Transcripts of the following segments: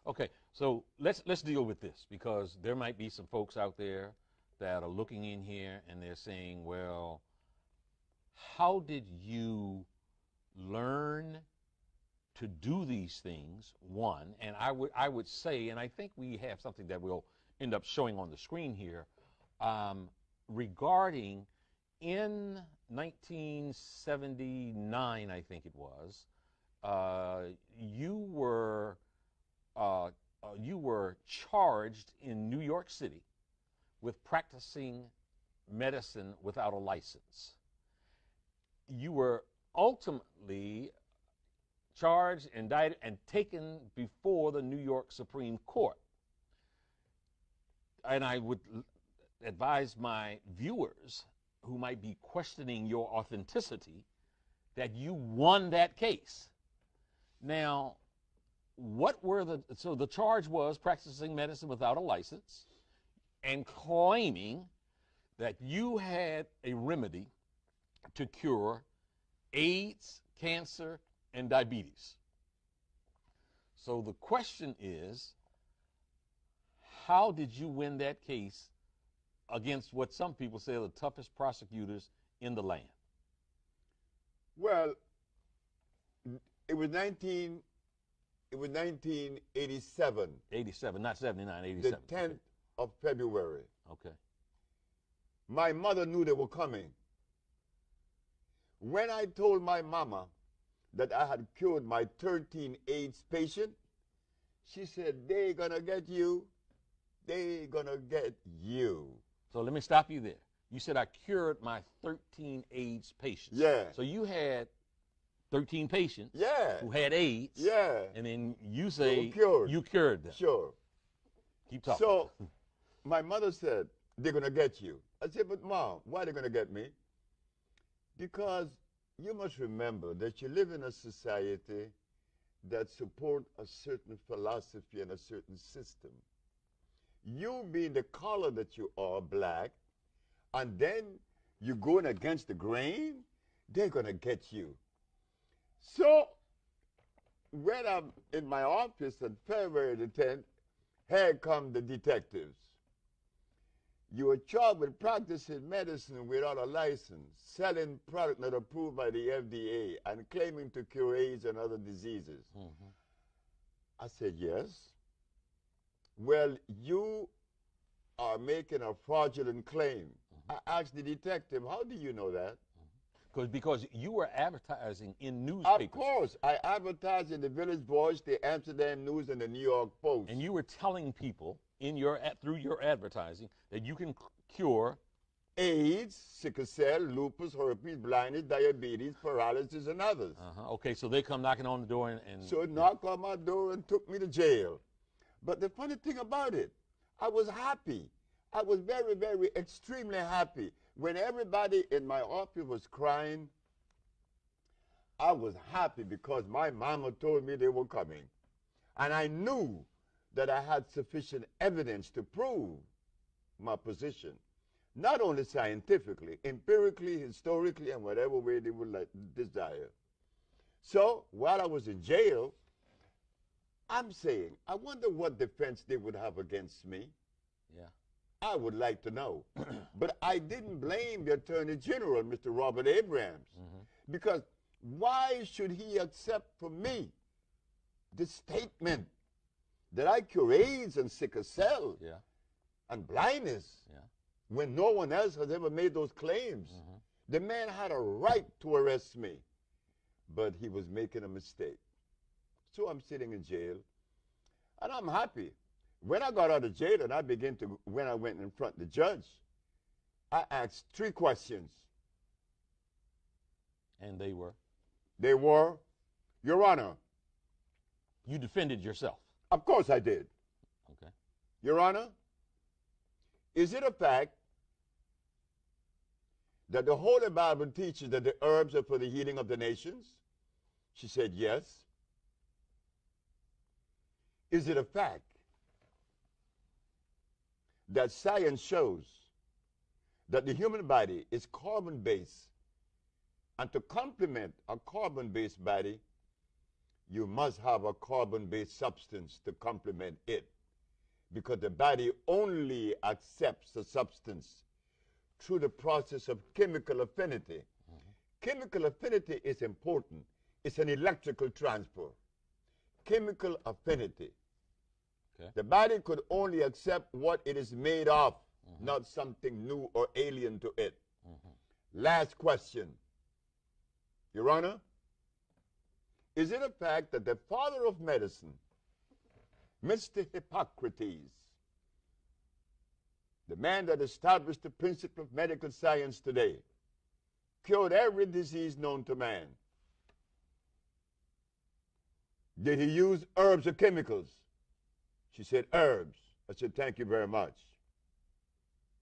Okay, so let's deal with this because there might be some folks out there that are looking in here and they're saying, well, how did you learn to do these things? One, and I would say, and I think we have something that we'll end up showing on the screen here, regarding in 1979, I think it was, you were charged in New York City with practicing medicine without a license. You were ultimately charged, indicted, and taken before the New York Supreme Court. And I would advise my viewers who might be questioning your authenticity that you won that case. Now, so the charge was practicing medicine without a license and claiming that you had a remedy to cure AIDS, cancer, and diabetes. So the question is, how did you win that case against what some people say are the toughest prosecutors in the land? Well, it was 1987. 87, not 79, 87. The 10th of February. Okay. My mother knew they were coming. When I told my mama that I had cured my 13 AIDS patient, she said, "They're gonna get you. They're gonna get you." So let me stop you there. You said I cured my 13 AIDS patients. Yeah. So you had 13 patients Yeah. who had AIDS. Yeah. And then you say you cured them. Sure. Keep talking. So my mother said, "They're going to get you." I said, "But Mom, why are they going to get me?" Because you must remember that you live in a society that supports a certain philosophy and a certain system. You being the color that you are, black, and then you're going against the grain, they're going to get you. So when I'm in my office on February the 10th, here come the detectives. You are charged with practicing medicine without a license, selling product not approved by the FDA, and claiming to cure AIDS and other diseases. Mm-hmm. I said, "Yes." "Well, you are making a fraudulent claim." Mm-hmm. I asked the detective, "How do you know that?" Because you were advertising in newspapers. Of course. I advertised in the Village Voice, the Amsterdam News, and the New York Post. And you were telling people through your advertising that you can cure AIDS, sickle cell, lupus, herpes, blindness, diabetes, paralysis, and others. Okay, so they come knocking on the door and So knocked on my door and took me to jail. But the funny thing about it, I was happy. I was very, very, extremely happy. When everybody in my office was crying, I was happy because my mama told me they were coming. And I knew that I had sufficient evidence to prove my position. Not only scientifically, empirically, historically, and whatever way they would desire. So while I was in jail, I'm saying, I wonder what defense they would have against me. Yeah. I would like to know. But I didn't blame the Attorney General, Mr. Robert Abrams, because why should he accept from me the statement that I cure AIDS and sickle cell and blindness when no one else has ever made those claims? The man had a right to arrest me, but he was making a mistake. So I'm sitting in jail, and I'm happy. When I got out of jail and when I went in front of the judge, I asked 3 questions. And they were? They were, "Your Honor." You defended yourself? Of course I did. Okay. "Your Honor, is it a fact that the Holy Bible teaches that the herbs are for the healing of the nations?" She said, "Yes." "Is it a fact that science shows that the human body is carbon-based, and to complement a carbon-based body, you must have a carbon-based substance to complement it, because the body only accepts a substance through the process of chemical affinity. Chemical affinity is important. It's an electrical transfer. Chemical affinity. Okay. The body could only accept what it is made of, not something new or alien to it. Last question. Your Honor, is it a fact that the father of medicine, Mr. Hippocrates, the man that established the principle of medical science today, cured every disease known to man? Did he use herbs or chemicals? She said, herbs. I said, thank you very much.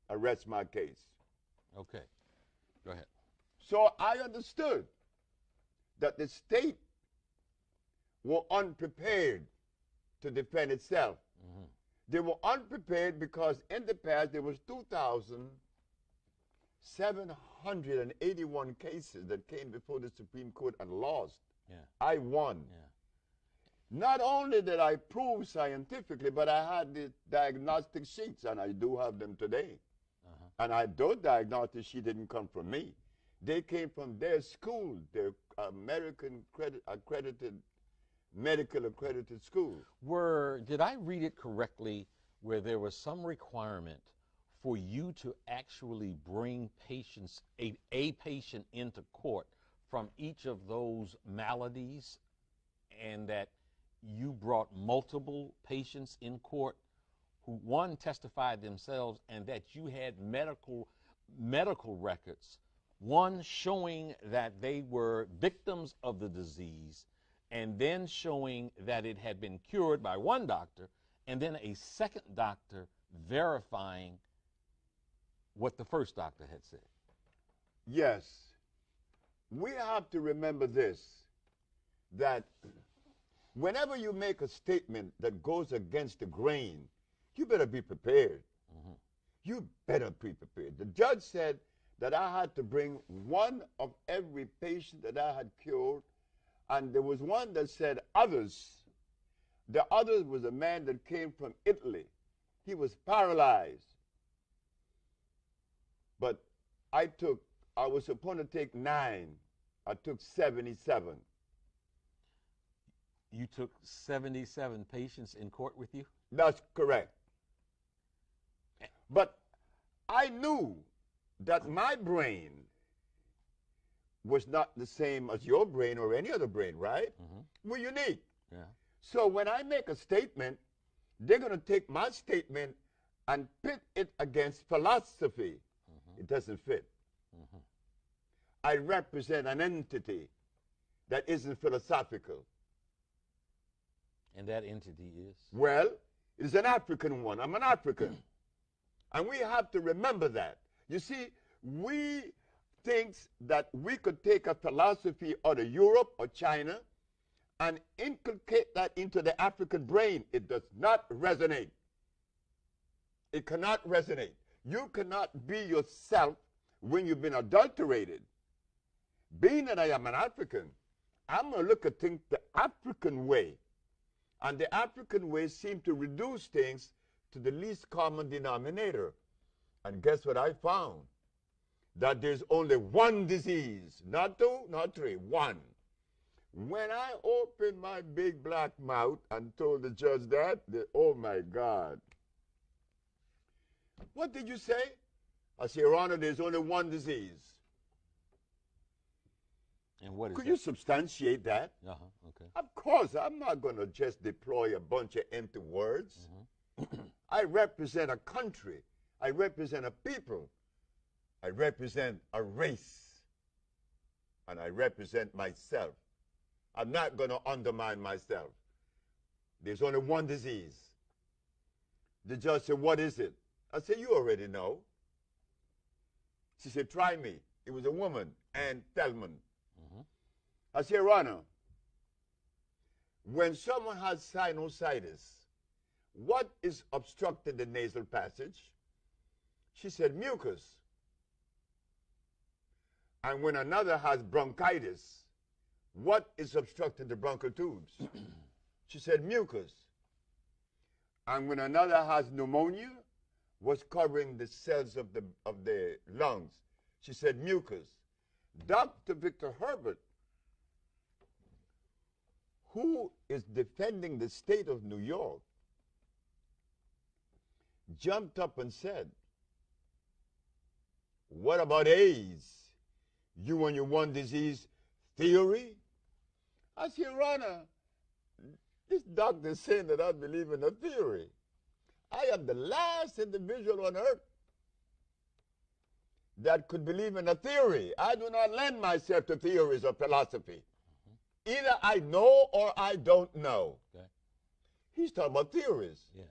I rest my case. Okay. Go ahead. So I understood that the state were unprepared to defend itself. They were unprepared because in the past there was 2,781 cases that came before the Supreme Court and lost. Yeah. I won. Yeah. Not only did I prove scientifically, but I had the diagnostic sheets, and I do have them today. And those diagnostic sheets didn't come from me. They came from their school, their American medical accredited school. Did I read it correctly where there was some requirement for you to actually bring patients, a patient into court from each of those maladies, and that you brought multiple patients in court who, one, testified themselves, and that you had medical records, one showing that they were victims of the disease, and then showing that it had been cured by one doctor, and then a second doctor verifying what the first doctor had said? Yes. We have to remember this, that whenever you make a statement that goes against the grain, you better be prepared. You better be prepared. The judge said that I had to bring one of every patient that I had cured, and there was one that said others. The others was a man that came from Italy. He was paralyzed. But I was supposed to take 9. I took 77. You took 77 patients in court with you? That's correct. But I knew that my brain was not the same as your brain or any other brain, right? We're unique. Yeah. So when I make a statement, they're going to take my statement and pit it against philosophy. It doesn't fit. I represent an entity that isn't philosophical. And that entity is? Well, it's an African one. I'm an African. And we have to remember that. You see, we think that we could take a philosophy out of Europe or China and inculcate that into the African brain. It does not resonate. It cannot resonate. You cannot be yourself when you've been adulterated. Being that I am an African, I'm going to look at things the African way. And the African way seems to reduce things to the least common denominator. And guess what I found? That there's only one disease. Not 2, not 3, 1. When I opened my big black mouth and told the judge that, oh my God. What did you say? I said, Your Honor, there's only one disease. And what is Could that? you substantiate that? Okay. Of course, I'm not going to just deploy a bunch of empty words. I represent a country. I represent a people. I represent a race. And I represent myself. I'm not going to undermine myself. There's only one disease. The judge said, what is it? I said, you already know. She said, try me. It was a woman, Ann Thelman. I said, Your Honor, when someone has sinusitis, what is obstructing the nasal passage? She said, mucus. And when another has bronchitis, what is obstructing the bronchial tubes? She said, mucus. And when another has pneumonia, what's covering the cells of the lungs? She said, mucus. Dr. Victor Herbert, who is defending the state of New York, jumped up and said, what about AIDS? You and your one disease theory? I said, Your Honor, this doctor is saying that I believe in a theory. I am the last individual on earth that could believe in a theory. I do not lend myself to theories or philosophy. Either I know or I don't know. Okay. He's talking about theories. Yeah.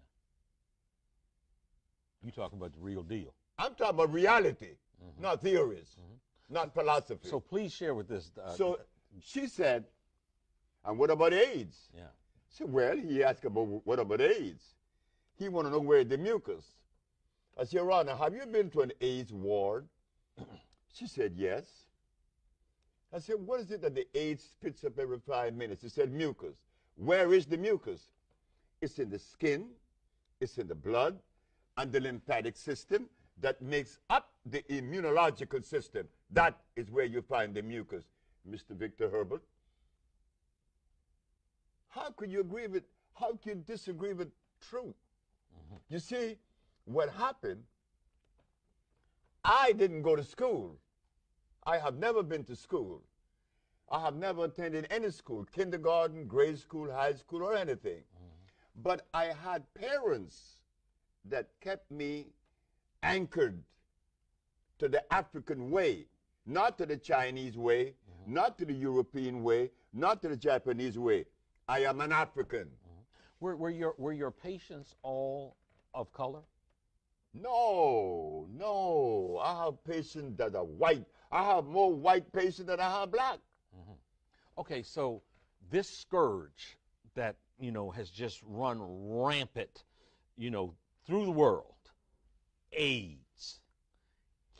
You talking about the real deal. I'm talking about reality, not theories, not philosophy. So please share with this. So she said, and what about AIDS? Yeah. I said, well, he asked about what about AIDS? He want to know where the mucus. I said, Your Honor, have you been to an AIDS ward? She said, yes. I said, what is it that the AIDS spits up every 5 minutes? She said, mucus. Where is the mucus? It's in the skin, it's in the blood, and the lymphatic system that makes up the immunological system. That is where you find the mucus, Mr. Victor Herbert. How could you agree with, how can you disagree with truth? You see, what happened, I didn't go to school. I have never been to school. I have never attended any school, kindergarten, grade school, high school, or anything. But I had parents that kept me anchored to the African way, not to the Chinese way, not to the European way, not to the Japanese way. I am an African. Were your patients all of color? No, no. I have patients that are white. I have more white patients than I have black. Okay, so this scourge that, has just run rampant, through the world, AIDS.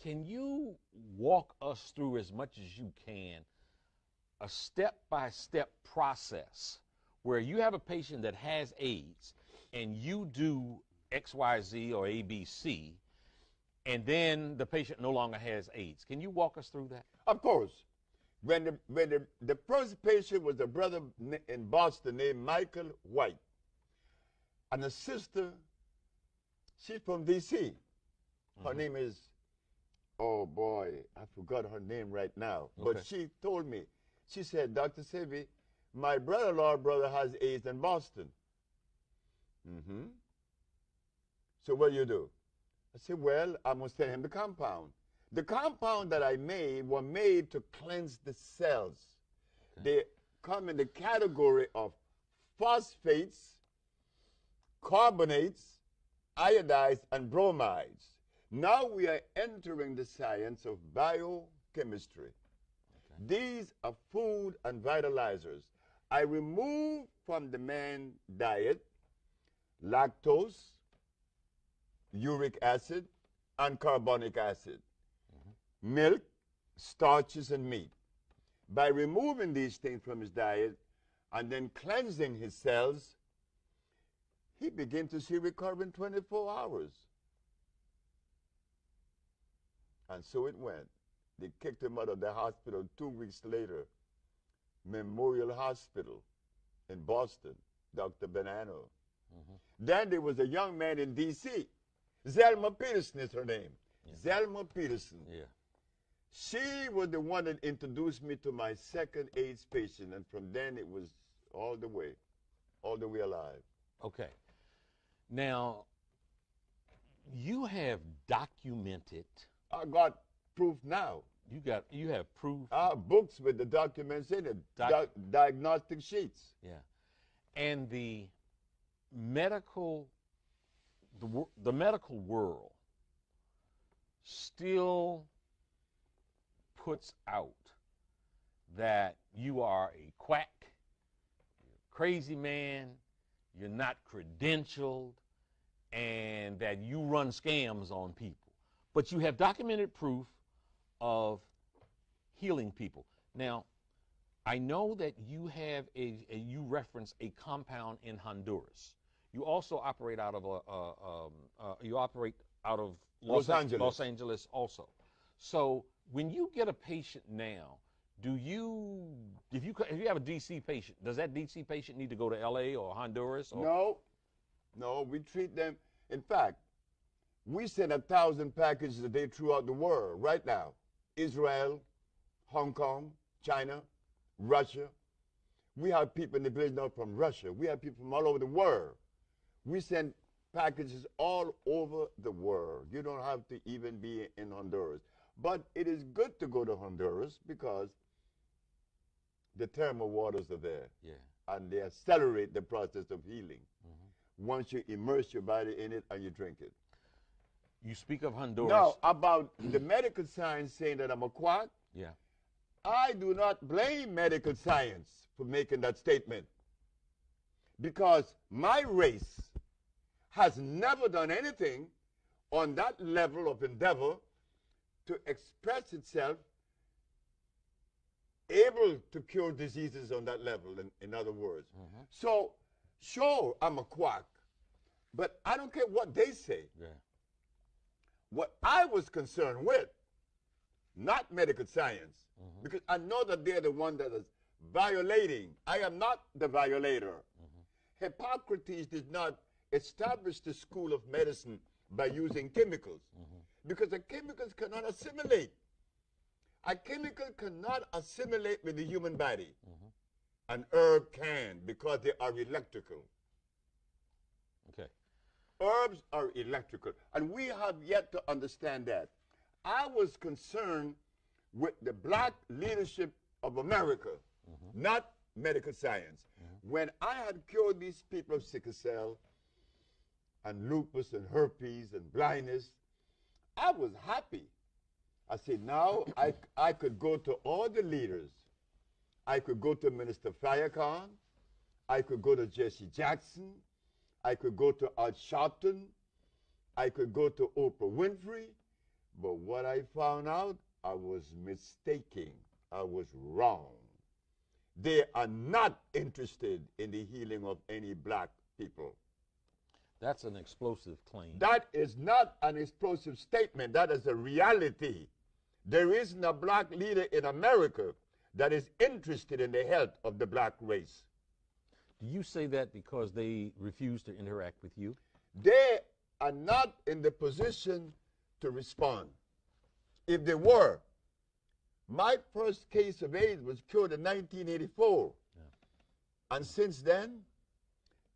Can you walk us through as much as you can a step-by-step process where you have a patient that has AIDS and you do XYZ or ABC, and then the patient no longer has AIDS? Can you walk us through that? Of course. When the first patient was a brother in Boston named Michael White, and a sister, she's from D.C. Her name is, oh boy, I forgot her name right now. Okay. But she told me, she said, Dr. Sebi, my brother-in-law brother has AIDS in Boston. So what do you do? I said, well, I must send him the compound. The compound that I made were made to cleanse the cells. They come in the category of phosphates, carbonates, iodides, and bromides. Now we are entering the science of biochemistry. These are food and vitalizers. I remove from the man's diet lactose, uric acid, and carbonic acid, milk, starches, and meat. By removing these things from his diet and then cleansing his cells, he began to see recovery in 24 hours. And so it went. They kicked him out of the hospital 2 weeks later. Memorial Hospital in Boston, Dr. Bonanno. Then there was a young man in D.C. Zelma Peterson is her name. Zelma Peterson. Yeah. She was the one that introduced me to my second AIDS patient, and from then it was all the way alive. Okay. Now, you have documented. I got proof now. You have proof. I have books with the documents in it, diagnostic sheets. Yeah. And the medical world still puts out that you are a quack, you're a crazy man, you're not credentialed, and that you run scams on people. But you have documented proof of healing people. Now, I know that you have you reference a compound in Honduras. You also operate out of you operate out of Los Angeles. Los Angeles also. So when you get a patient now, do you if you have a DC patient, does that DC patient need to go to LA or Honduras? Or? No, no, we treat them. In fact, we send 1,000 packages a day throughout the world right now. Israel, Hong Kong, China, Russia. We have people in the village now from Russia. We have people from all over the world. We send packages all over the world. You don't have to even be in Honduras. But it is good to go to Honduras because the thermal waters are there. Yeah. And they accelerate the process of healing once you immerse your body in it and you drink it. You speak of Honduras. Now, about the medical science saying that I'm a quack, yeah. I do not blame medical science for making that statement because my race has never done anything on that level of endeavor to express itself able to cure diseases on that level, in other words. So, sure, I'm a quack, but I don't care what they say. Yeah. What I was concerned with, not medical science, because I know that they're the one that is violating. I am not the violator. Hippocrates did not establish the school of medicine by using chemicals because the chemicals cannot assimilate. A chemical cannot assimilate with the human body. An herb can because they are electrical. Okay. Herbs are electrical, and we have yet to understand that. I was concerned with the black leadership of America, not medical science. When I had cured these people of sickle cell and lupus and herpes and blindness, I was happy. I said, now I could go to all the leaders. I could go to Minister Farrakhan. I could go to Jesse Jackson. I could go to Al Sharpton. I could go to Oprah Winfrey. But what I found out, I was mistaken. I was wrong. They are not interested in the healing of any black people. That's an explosive claim. That is not an explosive statement. That is a reality. There isn't a black leader in America that is interested in the health of the black race. Do you say that because they refuse to interact with you? They are not in the position to respond. If they were, my first case of AIDS was cured in 1984. And since then,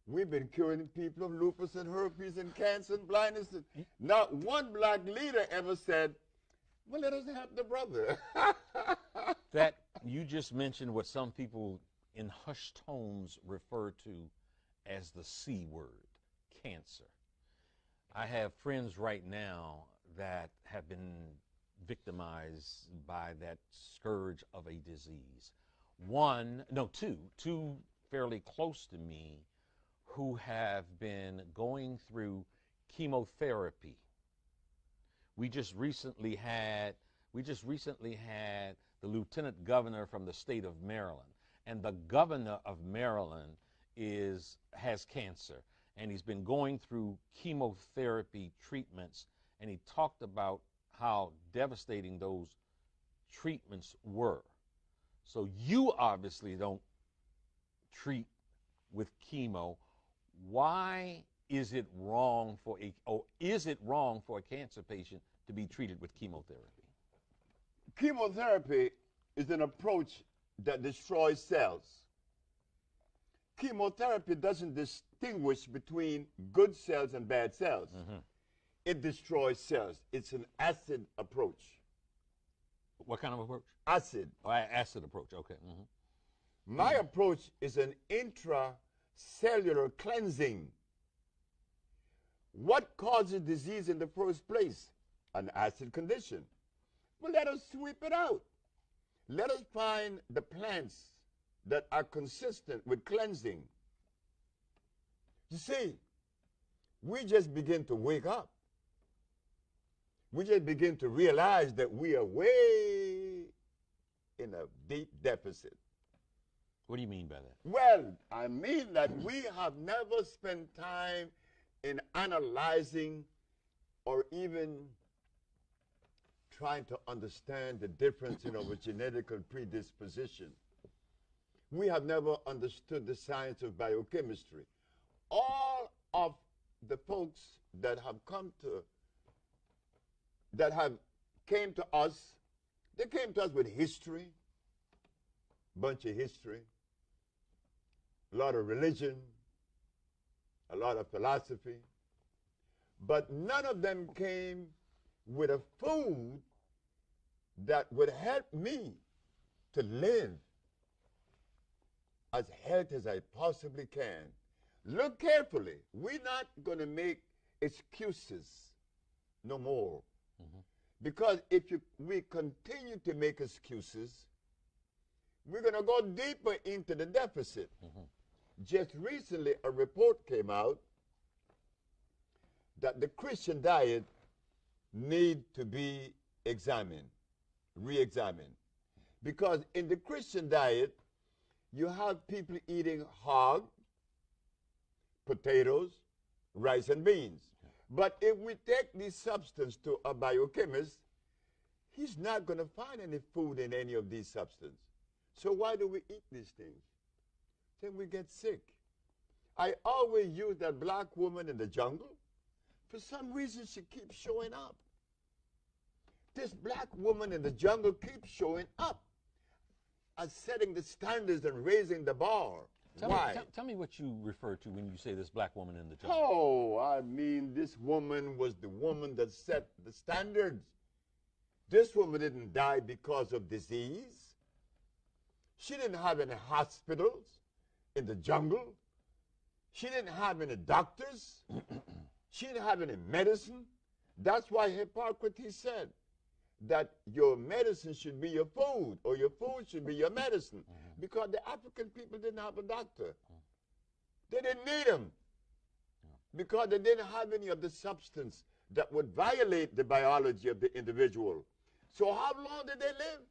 we've been curing people of lupus and herpes and cancer and blindness. Not one black leader ever said, well, let us help the brother. That you just mentioned what some people in hushed tones refer to as the C word, cancer. I have friends right now that have been victimized by that scourge of a disease. Two fairly close to me who have been going through chemotherapy. We just recently had the lieutenant governor from the state of Maryland, and the governor of Maryland has cancer, and he's been going through chemotherapy treatments, and he talked about how devastating those treatments were. So you obviously don't treat with chemo. Why is it wrong for a cancer patient to be treated with chemotherapy? Chemotherapy is an approach that destroys cells. Chemotherapy doesn't distinguish between good cells and bad cells. It destroys cells. It's an acid approach. What kind of approach? Acid. Oh, acid approach, okay. My approach is an intracellular cleansing. What causes disease in the first place? An acid condition. Well, let us sweep it out. Let us find the plants that are consistent with cleansing. You see, we just begin to wake up. We just begin to realize that we are way in a deep deficit. What do you mean by that? Well, I mean that we have never spent time in analyzing or even trying to understand the difference in our genetic predisposition. We have never understood the science of biochemistry. All of the folks that have came to us, they came to us with history, bunch of history, a lot of religion, a lot of philosophy, but none of them came with a food that would help me to live as healthy as I possibly can. Look carefully. We're not going to make excuses no more. Because if we continue to make excuses, we're going to go deeper into the deficit. Just recently, a report came out that the Christian diet need to be examined, re-examined. Because in the Christian diet, you have people eating hog, potatoes, rice, and beans. But if we take this substance to a biochemist, he's not going to find any food in any of these substances. So why do we eat these things? Then we get sick. I always use that black woman in the jungle. For some reason, she keeps showing up. This black woman in the jungle keeps showing up as setting the standards and raising the bar. Why? Tell me what you refer to when you say this black woman in the jungle. Oh, I mean, this woman was the woman that set the standards. This woman didn't die because of disease. She didn't have any hospitals in the jungle. She didn't have any doctors. She didn't have any medicine. That's why Hippocrates said that your medicine should be your food, or your food should be your medicine. Because the African people didn't have a doctor. They didn't need him. Because they didn't have any of the substance that would violate the biology of the individual. So how long did they live?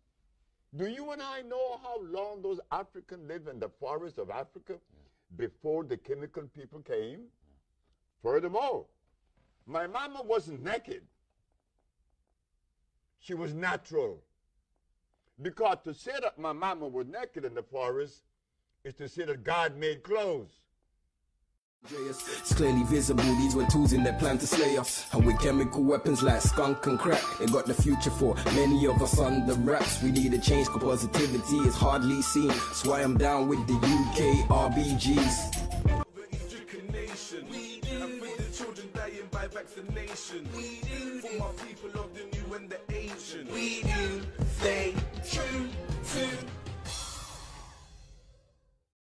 Do you and I know how long those Africans lived in the forests of Africa before the chemical people came? Furthermore, my mama wasn't naked. She was natural. Because to say that my mama was naked in the forest is to say that God made clothes. It's clearly visible, these were tools in their plan to slay us. And with chemical weapons like skunk and crack, it got the future for many of us under wraps. We need a change, cause positivity is hardly seen. That's why I'm down with the UK RBGs. And with the children dying by vaccination. For my people of the new and the